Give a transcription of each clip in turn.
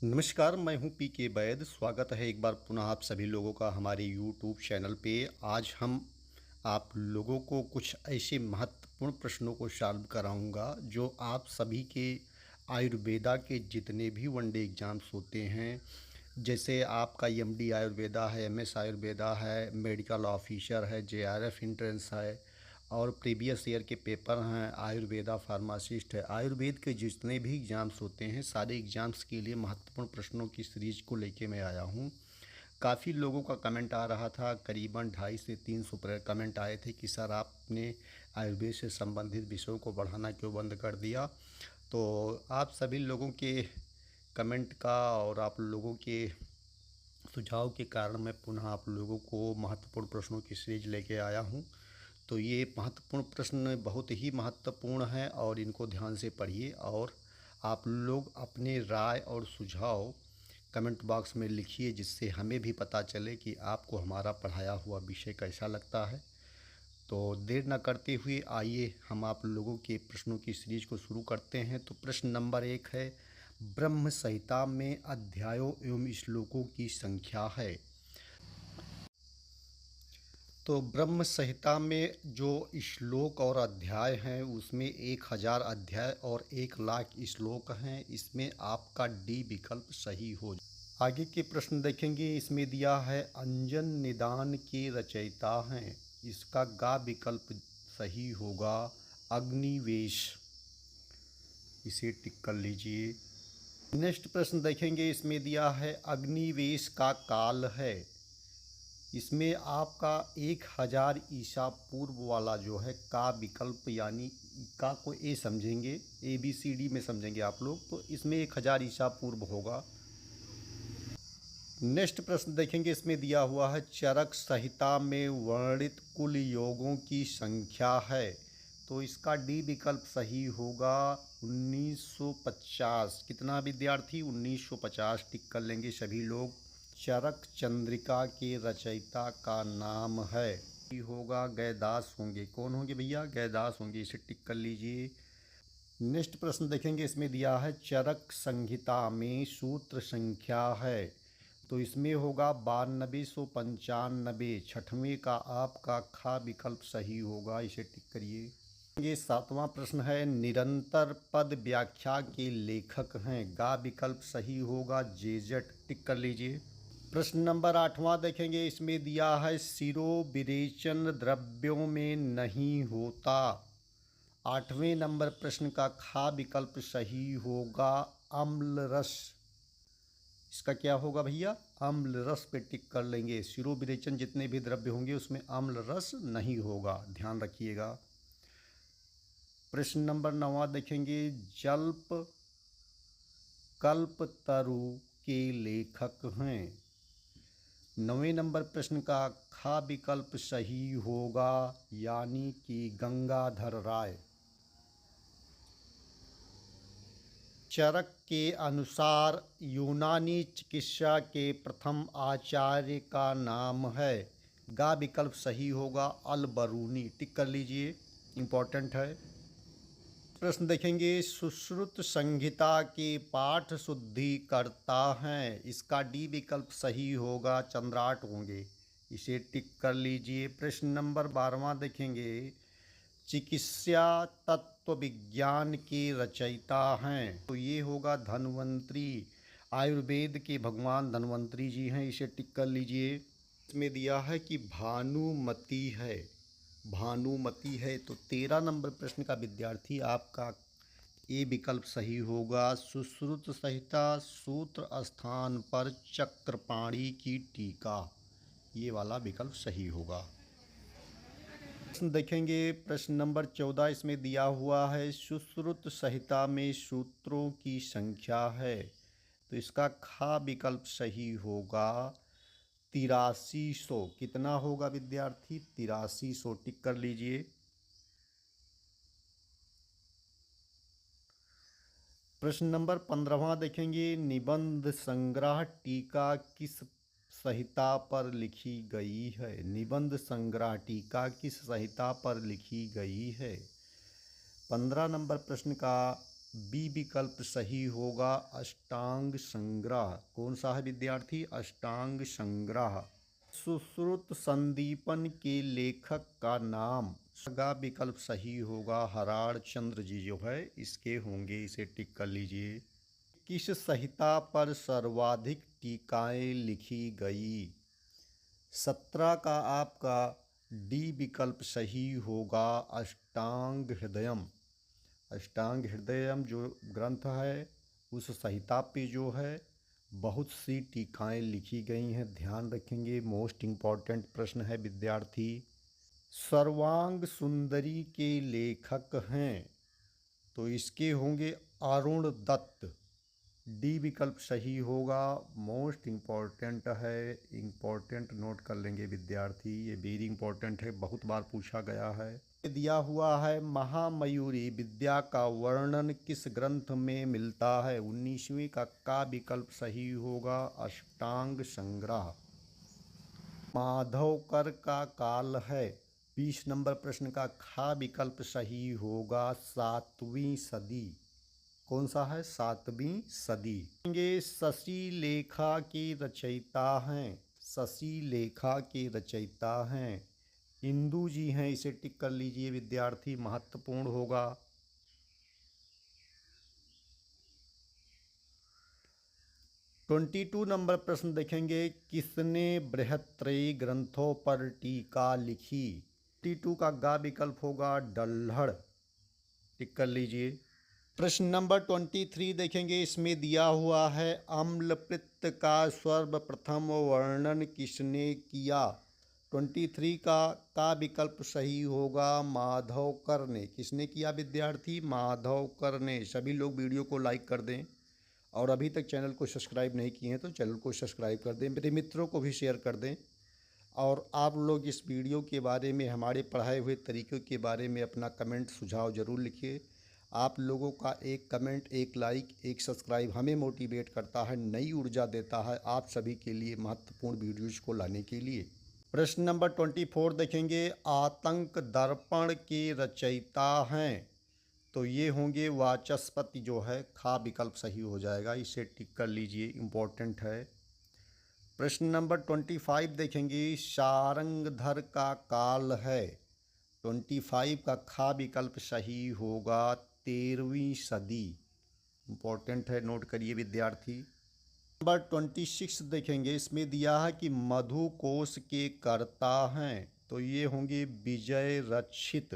नमस्कार, मैं हूं पी के बैद। स्वागत है एक बार पुनः आप सभी लोगों का हमारे यूट्यूब चैनल पे। आज हम आप लोगों को कुछ ऐसे महत्वपूर्ण प्रश्नों को सॉल्व कराऊंगा जो आप सभी के आयुर्वेदा के जितने भी वनडे एग्ज़ाम्स होते हैं, जैसे आपका एमडी आयुर्वेदा है, एमएस आयुर्वेदा है, मेडिकल ऑफिसर है, जेआरएफ एंट्रेंस है और प्रीवियस ईयर के पेपर हैं, आयुर्वेदा फार्मासिस्ट है। आयुर्वेद के जितने भी एग्ज़ाम्स होते हैं, सारे एग्ज़ाम्स के लिए महत्वपूर्ण प्रश्नों की सीरीज को लेके मैं आया हूँ। काफ़ी लोगों का कमेंट आ रहा था, करीबन 250 से 300 कमेंट आए थे कि सर आपने आयुर्वेद से संबंधित विषयों को बढ़ाना क्यों बंद कर दिया। तो आप सभी लोगों के कमेंट का और आप लोगों के सुझाव के कारण मैं पुनः आप लोगों को महत्वपूर्ण प्रश्नों की सीरीज लेके आया हूँ। तो ये महत्वपूर्ण प्रश्न बहुत ही महत्वपूर्ण है और इनको ध्यान से पढ़िए और आप लोग अपने राय और सुझाव कमेंट बॉक्स में लिखिए, जिससे हमें भी पता चले कि आपको हमारा पढ़ाया हुआ विषय कैसा लगता है। तो देर न करते हुए आइए हम आप लोगों के प्रश्नों की सीरीज को शुरू करते हैं। तो प्रश्न नंबर 1 है, ब्रह्म संहिता में अध्यायों एवं श्लोकों की संख्या है। तो ब्रह्म संहिता में जो श्लोक और अध्याय हैं उसमें 1000 अध्याय और 1,00,000 श्लोक हैं। इसमें आपका डी विकल्प सही हो जाए। आगे के प्रश्न देखेंगे। इसमें दिया है अंजन निदान के रचयिता हैं। इसका गा विकल्प सही होगा अग्निवेश। इसे टिक कर लीजिए। नेक्स्ट प्रश्न देखेंगे। इसमें दिया है अग्निवेश का काल है। इसमें आपका 1000 ईसा पूर्व वाला जो है का विकल्प, यानी का को ए समझेंगे, ABCD में समझेंगे आप लोग, तो इसमें 1000 ईसा पूर्व होगा। नेक्स्ट प्रश्न देखेंगे। इसमें दिया हुआ है चरक संहिता में वर्णित कुल योगों की संख्या है। तो इसका डी विकल्प सही होगा 1950। कितना विद्यार्थी? 1950 टिक कर लेंगे सभी लोग। चरक चंद्रिका के रचयिता का नाम है होगा गैदास होंगे। कौन होंगे भैया? गैदास होंगे। इसे टिक कर लीजिए। नेक्स्ट प्रश्न देखेंगे। इसमें दिया है चरक संहिता में सूत्र संख्या है। तो इसमें होगा 9295। छठवें का आपका खा विकल्प सही होगा। इसे टिक करिए। ये 7वां प्रश्न है, निरंतर पद व्याख्या के लेखक हैं। गा विकल्प सही होगा जेजट। टिक कर लीजिए। प्रश्न नंबर 8वां देखेंगे। इसमें दिया है सिरो विरेचन द्रव्यों में नहीं होता। 8वें नंबर प्रश्न का खा विकल्प सही होगा अम्ल रस। इसका क्या होगा भैया? अम्ल रस पे टिक कर लेंगे। सिरो विरेचन जितने भी द्रव्य होंगे उसमें अम्ल रस नहीं होगा, ध्यान रखिएगा। प्रश्न नंबर 9वां देखेंगे। जल्प कल्पतरु के लेखक हैं। 9वें नंबर प्रश्न का खा विकल्प सही होगा, यानी कि गंगाधर राय। चरक के अनुसार यूनानी चिकित्सा के प्रथम आचार्य का नाम है। गा विकल्प सही होगा अल बरूनी। टिक कर लीजिए, इम्पोर्टेंट है। प्रश्न देखेंगे। सुश्रुत संहिता के पाठ शुद्धि करता हैं। इसका डी विकल्प सही होगा चंद्राट होंगे। इसे टिक कर लीजिए। प्रश्न नंबर 12वां देखेंगे। चिकित्सा तत्व विज्ञान के रचयिता हैं। तो ये होगा धन्वंतरी। आयुर्वेद के भगवान धन्वंतरी जी हैं। इसे टिक कर लीजिए। इसमें दिया है कि भानुमति है। भानुमति है। तो 13 नंबर प्रश्न का विद्यार्थी आपका ए विकल्प सही होगा सुश्रुत संहिता सूत्र स्थान पर चक्रपाणी की टीका। ये वाला विकल्प सही होगा। प्रश्न देखेंगे। प्रश्न नंबर 14। इसमें दिया हुआ है सुश्रुत संहिता में सूत्रों की संख्या है। तो इसका खा विकल्प सही होगा 8300। कितना होगा विद्यार्थी? 8300। टिक कर लीजिए। प्रश्न नंबर 15वां देखेंगे। निबंध संग्रह टीका किस संहिता पर लिखी गई है? निबंध संग्रह टीका किस संहिता पर लिखी गई है? 15 नंबर प्रश्न का बी विकल्प सही होगा अष्टांग संग्रह। कौन सा है विद्यार्थी? अष्टांग संग्रह। सुश्रुत संदीपन के लेखक का नाम? गा विकल्प सही होगा हराड़ चंद्र जी जो है इसके होंगे, इसे टिक कर लीजिए। किस संहिता पर सर्वाधिक टीकाएं लिखी गई? 17 का आपका डी विकल्प सही होगा अष्टांग हृदयम। अष्टांग हृदयम जो ग्रंथ है उस संहिता पे जो है बहुत सी टीकाएं लिखी गई हैं, ध्यान रखेंगे। मोस्ट इम्पॉर्टेंट प्रश्न है विद्यार्थी। सर्वांग सुंदरी के लेखक हैं? तो इसके होंगे अरुण दत्त। डी विकल्प सही होगा। मोस्ट इम्पॉर्टेंट है, इम्पॉर्टेंट नोट कर लेंगे विद्यार्थी, ये वेरी इम्पॉर्टेंट है, बहुत बार पूछा गया है। दिया हुआ है महामयूरी विद्या का वर्णन किस ग्रंथ में मिलता है? 19वीं का विकल्प सही होगा अष्टांग संग्रह। माधवकर का काल है? 20 नंबर प्रश्न का खा विकल्प सही होगा 7वीं सदी। कौन सा है? 7वीं सदी। शशि लेखा के रचयिता हैं? शशि लेखा के रचयिता हैं इंदु जी हैं, इसे टिक कर लीजिए विद्यार्थी, महत्वपूर्ण होगा। 22 नंबर प्रश्न देखेंगे, किसने बृहत्त्रयी ग्रंथों पर टीका लिखी? 22 का गा विकल्प होगा डल्हड़, टिक कर लीजिए। प्रश्न नंबर 23 देखेंगे, इसमें दिया हुआ है अम्लपित्त का सर्वप्रथम वर्णन किसने किया? 23 का विकल्प सही होगा माधवकर ने। किसने किया विद्यार्थी? माधवकर ने। सभी लोग वीडियो को लाइक कर दें और अभी तक चैनल को सब्सक्राइब नहीं किए हैं तो चैनल को सब्सक्राइब कर दें, मेरे मित्रों को भी शेयर कर दें। और आप लोग इस वीडियो के बारे में, हमारे पढ़ाए हुए तरीक़ों के बारे में अपना कमेंट सुझाव ज़रूर लिखिए। आप लोगों का एक कमेंट, एक लाइक, एक सब्सक्राइब हमें मोटिवेट करता है, नई ऊर्जा देता है आप सभी के लिए महत्वपूर्ण वीडियोज़ को लाने के लिए। प्रश्न नंबर 24 देखेंगे, आतंक दर्पण के रचयिता हैं? तो ये होंगे वाचस्पति जो है, खा विकल्प सही हो जाएगा, इसे टिक कर लीजिए, इम्पोर्टेंट है। प्रश्न नंबर 25 देखेंगे, शारंगधर का काल है? 25 का खा विकल्प सही होगा 13वीं सदी, इम्पोर्टेंट है, नोट करिए विद्यार्थी। नंबर 26 देखेंगे, इसमें दिया है कि मधु कोश के कर्ता हैं? तो ये होंगे विजय रक्षित,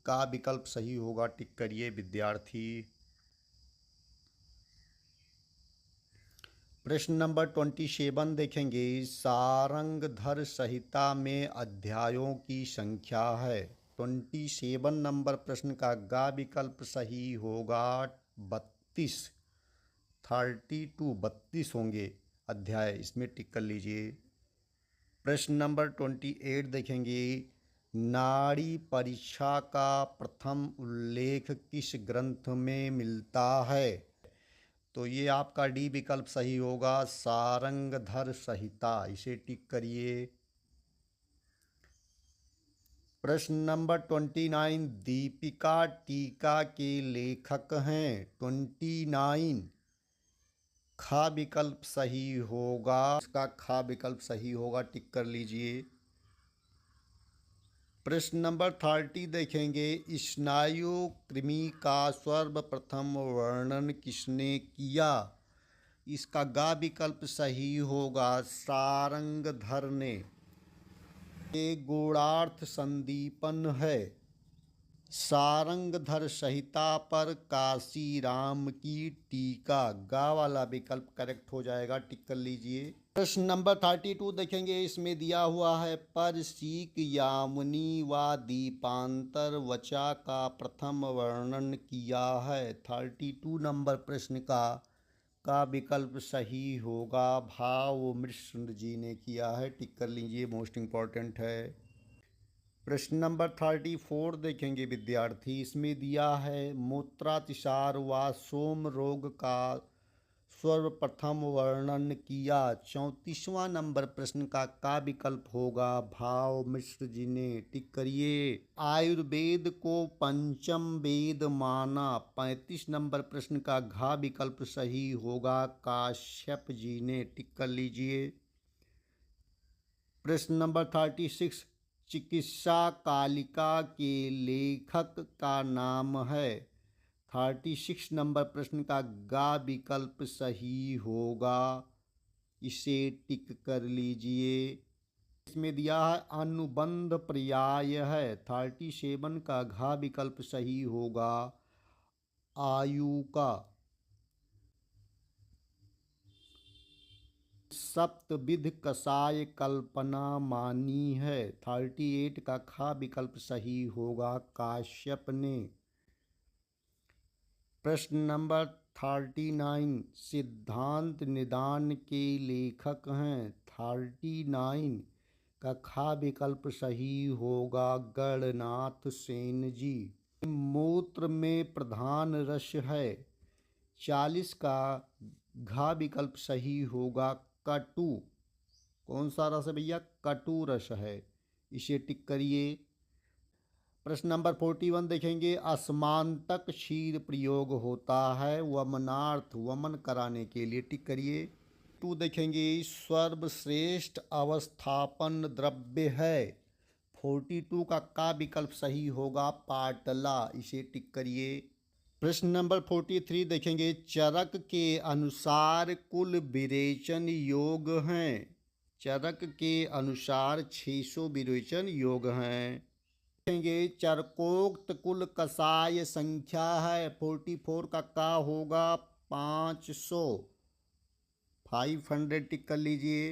का विकल्प सही होगा, टिक करिए विद्यार्थी। प्रश्न नंबर 27 देखेंगे, सारंगधर संहिता में अध्यायों की संख्या है? 27 नंबर प्रश्न का गा विकल्प सही होगा 32, 32 होंगे अध्याय, इसमें टिक कर लीजिए। प्रश्न नंबर 28 देखेंगे, नाड़ी परीक्षा का प्रथम उल्लेख किस ग्रंथ में मिलता है? तो ये आपका डी विकल्प सही होगा सारंगधर संहिता, इसे टिक करिए। प्रश्न नंबर 29, दीपिका टीका के लेखक हैं? 29 खा विकल्प सही होगा, इसका खा विकल्प सही होगा, टिक कर लीजिए। प्रश्न नंबर 30 देखेंगे, स्नायु कृमि का सर्वप्रथम वर्णन किसने किया? इसका गा विकल्प सही होगा सारंगधर ने। ये गूढ़ार्थ संदीपन है। सारंगधर संहिता पर काशीराम की टीका, गा वाला विकल्प करेक्ट हो जाएगा, टिक कर लीजिए। प्रश्न नंबर 32 देखेंगे, इसमें दिया हुआ है पर सीक यामुनी व दीपांतर वचा का प्रथम वर्णन किया है? 32 नंबर प्रश्न का विकल्प सही होगा भाव मिश्र जी ने किया है, टिक कर लीजिए, मोस्ट इम्पॉर्टेंट है। प्रश्न नंबर 34 देखेंगे विद्यार्थी, इसमें दिया है मूत्रातिसार व सोम रोग का सर्वप्रथम वर्णन किया। 34वां नंबर प्रश्न का विकल्प होगा भाव मिश्र जी ने। टिक करिए। आयुर्वेद को पंचम वेद माना। 35 नंबर प्रश्न का घ विकल्प सही होगा काश्यप जी ने। टिक कर लीजिए। प्रश्न नंबर 36 चिकित्सा कालिका के लेखक का नाम है। 36 नंबर प्रश्न का गा विकल्प सही होगा, इसे टिक कर लीजिए। इसमें दिया है अनुबंध पर्याय है। 37 का घा विकल्प सही होगा आयु का। सप्तविध कषाय कल्पना मानी है। 38 का खा विकल्प सही होगा काश्यप ने। प्रश्न नंबर 39 सिद्धांत निदान के लेखक हैं। 39 का खा विकल्प सही होगा गणनाथ सेन जी। मूत्र में प्रधान रस है। 40 का घा विकल्प सही होगा कटु। कौन सा रस है भैया? कटु रस है, इसे टिक करिए। प्रश्न नंबर 41 देखेंगे असमांतक शीर प्रयोग होता है वमनार्थ वमन कराने के लिए। टिक करिए। 2 देखेंगे सर्वश्रेष्ठ अवस्थापन द्रव्य है। 42 का विकल्प सही होगा पाटला, इसे टिक करिए। प्रश्न नंबर 43 देखेंगे चरक के अनुसार कुल विरेचन योग हैं। चरक के अनुसार 600 विरेचन योग हैं। देखेंगे चरकोक्त कुल कषाय संख्या है। 44 का होगा 500, 500 टिक कर लीजिए।